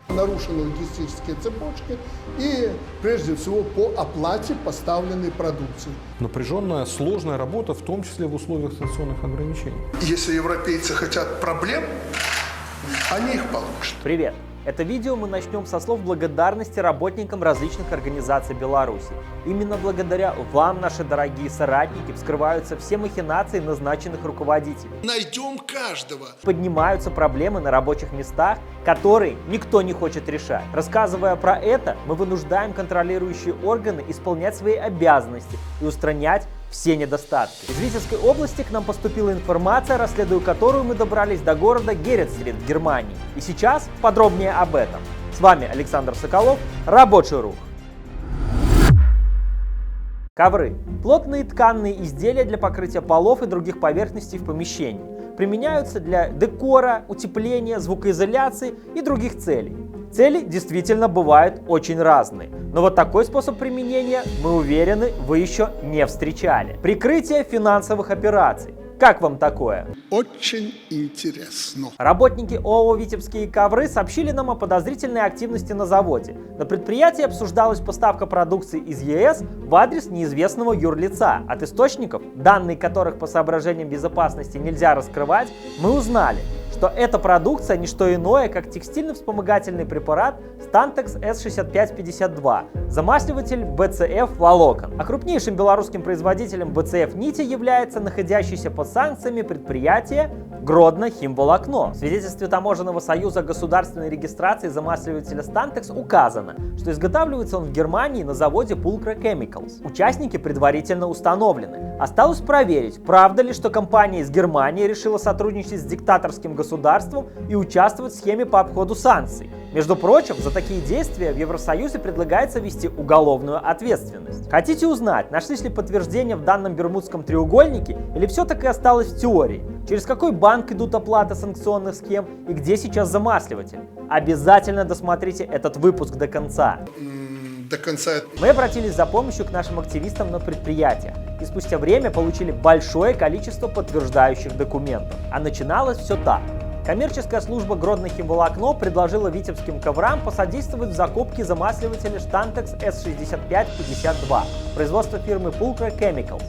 Нарушены логистические цепочки и, прежде всего, по оплате поставленной продукции. Напряженная, сложная работа, в том числе в условиях санкционных ограничений. Если европейцы хотят проблем, они их получат. Привет! Это видео мы начнем со слов благодарности работникам различных организаций Беларуси. Именно благодаря вам, наши дорогие соратники, вскрываются все махинации назначенных руководителей. Найдем каждого. Поднимаются проблемы на рабочих местах, которые никто не хочет решать. Рассказывая про это, мы вынуждаем контролирующие органы исполнять свои обязанности и устранять все недостатки. Из Витебской области к нам поступила информация, расследуя которую мы добрались до города Герetsрид в Германии. И сейчас подробнее об этом. С вами Александр Соколов, Рабочий Рух. Ковры. Плотные тканные изделия для покрытия полов и других поверхностей в помещении. Применяются для декора, утепления, звукоизоляции и других целей. Цели действительно бывают очень разные, но вот такой способ применения, мы уверены, вы еще не встречали. Прикрытие финансовых операций. Как вам такое? Очень интересно. Работники ООО «Витебские ковры» сообщили нам о подозрительной активности на заводе. На предприятии обсуждалась поставка продукции из ЕС в адрес неизвестного юрлица. От источников, данные которых по соображениям безопасности нельзя раскрывать, мы узнали, что эта продукция не что иное, как текстильно-вспомогательный препарат Stantex S6552, замасливатель БЦФ волокон. А крупнейшим белорусским производителем БЦФ нити является находящееся под санкциями предприятие Гродно Химволокно. В свидетельстве Таможенного союза государственной регистрации замасливателя Stantex указано, что изготавливается он в Германии на заводе Pulcra Chemicals. Участники предварительно установлены. Осталось проверить, правда ли, что компания из Германии решила сотрудничать с диктаторским государством и участвовать в схеме по обходу санкций. Между прочим, за такие действия в Евросоюзе предлагается ввести уголовную ответственность. Хотите узнать, нашлись ли подтверждения в данном Бермудском треугольнике или все так и осталось в теории? Через какой банк идут оплаты санкционных схем и где сейчас замасливатель? Обязательно досмотрите этот выпуск до конца. До конца. Мы обратились за помощью к нашим активистам на предприятиях и спустя время получили большое количество подтверждающих документов. А начиналось все так. Коммерческая служба Гродно Химволокно предложила витебским коврам посодействовать в закупке замасливателя Stantex S6552, производства фирмы Pulcra Chemicals.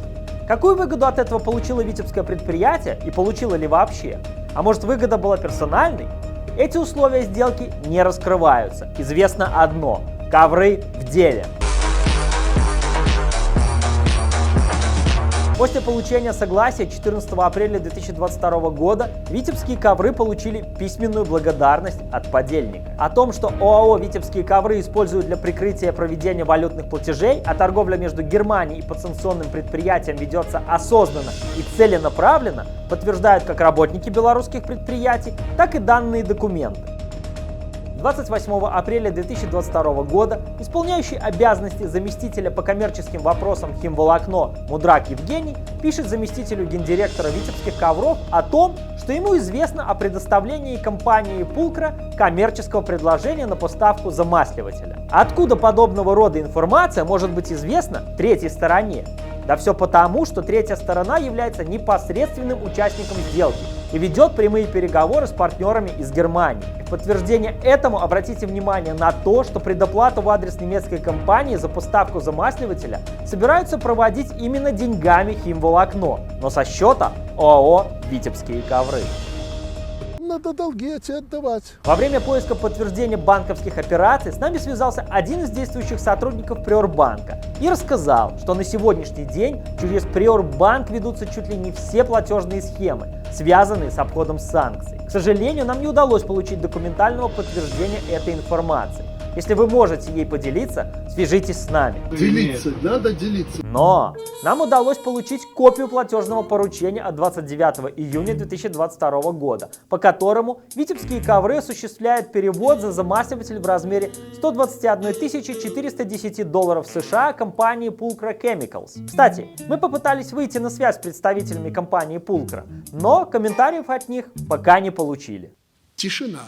Какую выгоду от этого получило витебское предприятие и получило ли вообще? А может, выгода была персональной? Эти условия сделки не раскрываются. Известно одно – ковры в деле. После получения согласия 14 апреля 2022 года Витебские ковры получили письменную благодарность от подельника. О том, что ОАО «Витебские ковры» используют для прикрытия проведения валютных платежей, а торговля между Германией и подсанкционным предприятием ведется осознанно и целенаправленно, подтверждают как работники белорусских предприятий, так и данные документы. 28 апреля 2022 года исполняющий обязанности заместителя по коммерческим вопросам Химволокно Мудрак Евгений пишет заместителю гендиректора Витебских ковров о том, что ему известно о предоставлении компании Pulcra коммерческого предложения на поставку замасливателя. Откуда подобного рода информация может быть известна третьей стороне? Да все потому, что третья сторона является непосредственным участником сделки и ведет прямые переговоры с партнерами из Германии. В подтверждение этому обратите внимание на то, что предоплату в адрес немецкой компании за поставку замасливателя собираются проводить именно деньгами Химволокно, но со счета ОАО «Витебские ковры». Надо долги эти отдавать. Во время поиска подтверждения банковских операций с нами связался один из действующих сотрудников Приорбанка и рассказал, что на сегодняшний день через Приорбанк ведутся чуть ли не все платежные схемы, связанные с обходом санкций. К сожалению, нам не удалось получить документального подтверждения этой информации. Если вы можете ей поделиться, свяжитесь с нами. Делиться, надо делиться. Но нам удалось получить копию платежного поручения от 29 июня 2022 года, по которому Витебские ковры осуществляют перевод за замасливатель в размере $121 410 США компании Pulcra Chemicals. Кстати, мы попытались выйти на связь с представителями компании Pulcra, но комментариев от них пока не получили. Тишина.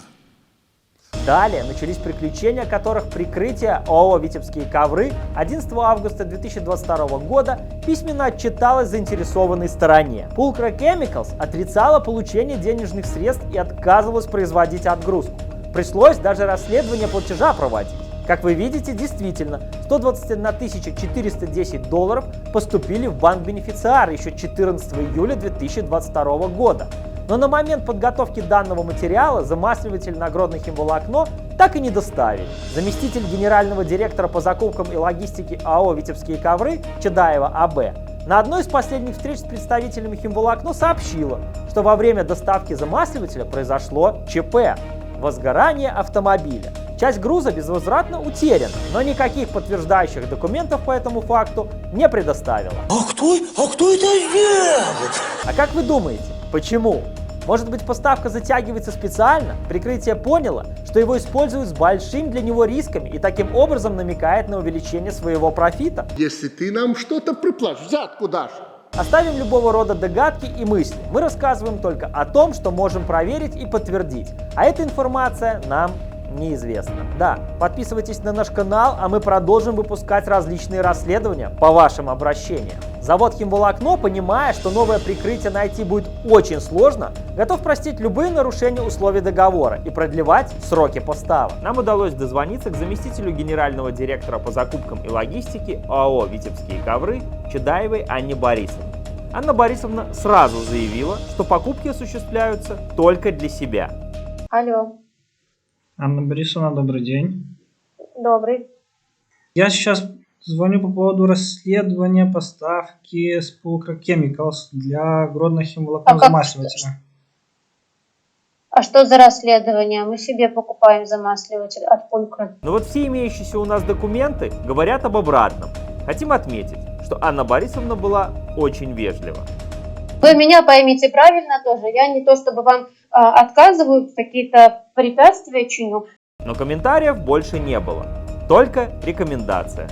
Далее начались приключения, которых прикрытие ОАО «Витебские ковры» 11 августа 2022 года письменно отчиталось заинтересованной стороне. Pulcra Chemicals отрицала получение денежных средств и отказывалась производить отгрузку. Пришлось даже расследование платежа проводить. Как вы видите, действительно, 121 410 долларов поступили в банк-бенефициар еще 14 июля 2022 года. Но на момент подготовки данного материала замасливатель нагрудный химволокно так и не доставили. Заместитель генерального директора по закупкам и логистике АО «Витебские ковры» Чедаева А.Б. на одной из последних встреч с представителями химволокно сообщила, что во время доставки замасливателя произошло ЧП – возгорание автомобиля. Часть груза безвозвратно утеряна, но никаких подтверждающих документов по этому факту не предоставила. А кто это сделает? А как вы думаете, почему? Может быть, поставка затягивается специально? Прикрытие поняло, что его используют с большим для него рисками и таким образом намекает на увеличение своего профита? Если ты нам что-то приплатишь, взятку дашь. Оставим любого рода догадки и мысли. Мы рассказываем только о том, что можем проверить и подтвердить. А эта информация нам неизвестно. Да, подписывайтесь на наш канал, а мы продолжим выпускать различные расследования по вашим обращениям. Завод «Химволокно», понимая, что новое прикрытие найти будет очень сложно, готов простить любые нарушения условий договора и продлевать сроки поставок. Нам удалось дозвониться к заместителю генерального директора по закупкам и логистике ОАО «Витебские ковры» Чедаевой Анне Борисовне. Анна Борисовна сразу заявила, что покупки осуществляются только для себя. Алло, Анна Борисовна, добрый день. добрый. Я сейчас звоню по поводу расследования поставки с Pulcra Chemicals для гродно-химволокно замасливателя. А что за расследование? Мы себе покупаем замасливатель от Pulcra. Но вот все имеющиеся у нас документы говорят об обратном. Хотим отметить, что Анна Борисовна была очень вежлива. Вы меня поймите правильно тоже. Я не то чтобы вам отказываю, какие-то препятствия чиню. Но комментариев больше не было. Только рекомендация.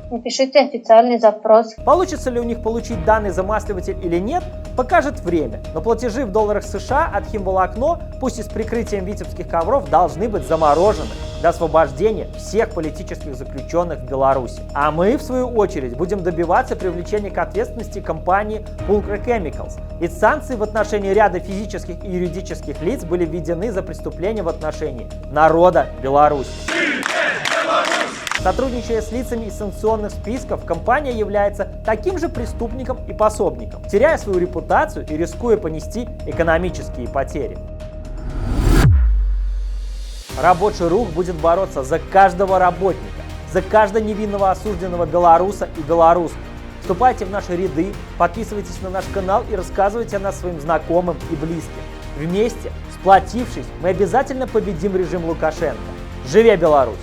Напишите официальный запрос. Получится ли у них получить данный замасливатель или нет, покажет время. Но платежи в долларах США от Химволокно, пусть и с прикрытием витебских ковров, должны быть заморожены до освобождения всех политических заключенных в Беларуси. А мы, в свою очередь, будем добиваться привлечения к ответственности компании Pulcra Chemicals. Ведь санкции в отношении ряда физических и юридических лиц были введены за преступления в отношении народа Беларуси. Сотрудничая с лицами из санкционных списков, компания является таким же преступником и пособником, теряя свою репутацию и рискуя понести экономические потери. Рабочий рух будет бороться за каждого работника, за каждого невинного осужденного белоруса и белоруску. Вступайте в наши ряды, подписывайтесь на наш канал и рассказывайте о нас своим знакомым и близким. Вместе, сплотившись, мы обязательно победим режим Лукашенко. Живе Беларусь!